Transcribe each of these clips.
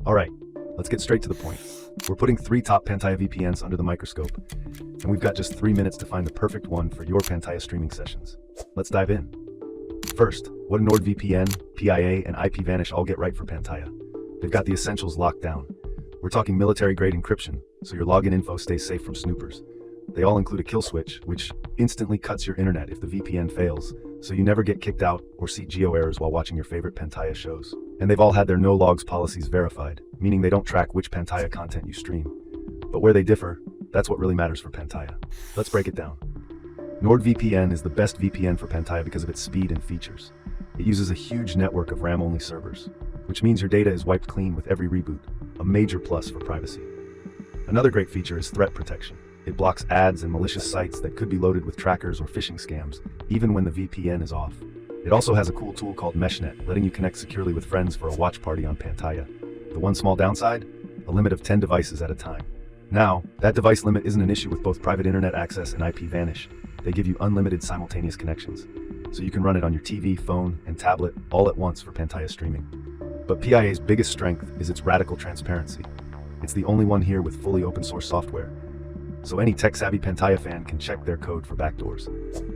Alright, let's get straight to the point. We're putting 3 top Pantaya VPNs under the microscope, and we've got just 3 minutes to find the perfect one for your Pantaya streaming sessions. Let's dive in. First, what do NordVPN, PIA, and IPVanish all get right for Pantaya? They've got the essentials locked down. We're talking military-grade encryption, so your login info stays safe from snoopers. They all include a kill switch, which instantly cuts your internet if the VPN fails, so you never get kicked out or see geo errors while watching your favorite Pantaya shows. And they've all had their no logs policies verified, meaning they don't track which Pantaya content you stream. But where they differ, that's what really matters for Pantaya. Let's break it down. NordVPN is the best VPN for Pantaya because of its speed and features. It uses a huge network of RAM-only servers, which means your data is wiped clean with every reboot, a major plus for privacy. Another great feature is threat protection. It blocks ads and malicious sites that could be loaded with trackers or phishing scams, even when the VPN is off. It also has a cool tool called MeshNet, letting you connect securely with friends for a watch party on Pantaya. The one small downside? A limit of 10 devices at a time. Now, that device limit isn't an issue with both private internet access and IPVanish. They give you unlimited simultaneous connections, so you can run it on your TV, phone, and tablet all at once for Pantaya streaming. But PIA's biggest strength is its radical transparency. It's the only one here with fully open source software, so any tech-savvy Pantaya fan can check their code for backdoors.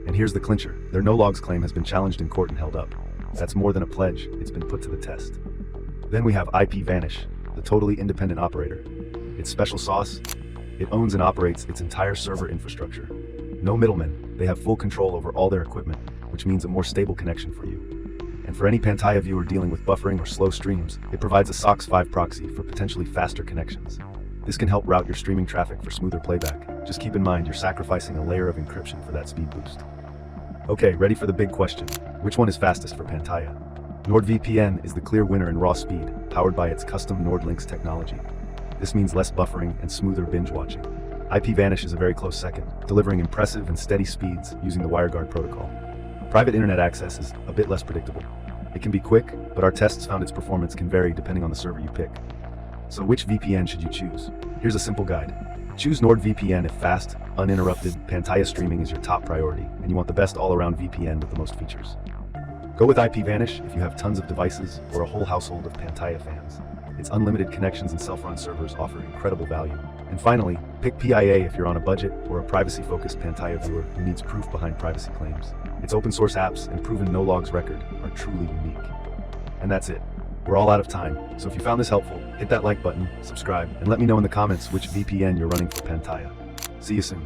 And here's the clincher. Their no-logs claim has been challenged in court and held up. That's more than a pledge, it's been put to the test. Then we have IPVanish, the totally independent operator. Its special sauce? It owns and operates its entire server infrastructure. No middlemen, they have full control over all their equipment, which means a more stable connection for you. And for any Pantaya viewer dealing with buffering or slow streams, it provides a SOCKS 5 proxy for potentially faster connections. This can help route your streaming traffic for smoother playback. Just keep in mind you're sacrificing a layer of encryption for that speed boost. Okay, ready for the big question. Which one is fastest for Pantaya? NordVPN is the clear winner in raw speed, powered by its custom NordLynx technology. This means less buffering and smoother binge watching. IPVanish is a very close second, delivering impressive and steady speeds using the WireGuard protocol. Private internet access is a bit less predictable. It can be quick, but our tests found its performance can vary depending on the server you pick. So which VPN should you choose? Here's a simple guide. Choose NordVPN if fast, uninterrupted Pantaya streaming is your top priority, and you want the best all-around VPN with the most features. Go with IPVanish if you have tons of devices or a whole household of Pantaya fans. Its unlimited connections and self-run servers offer incredible value. And finally, pick PIA if you're on a budget or a privacy-focused Pantaya viewer who needs proof behind privacy claims. Its open-source apps and proven no-logs record are truly unique. And that's it. We're all out of time, so if you found this helpful, hit that like button, subscribe, and let me know in the comments which VPN you're running for Pantaya. See you soon.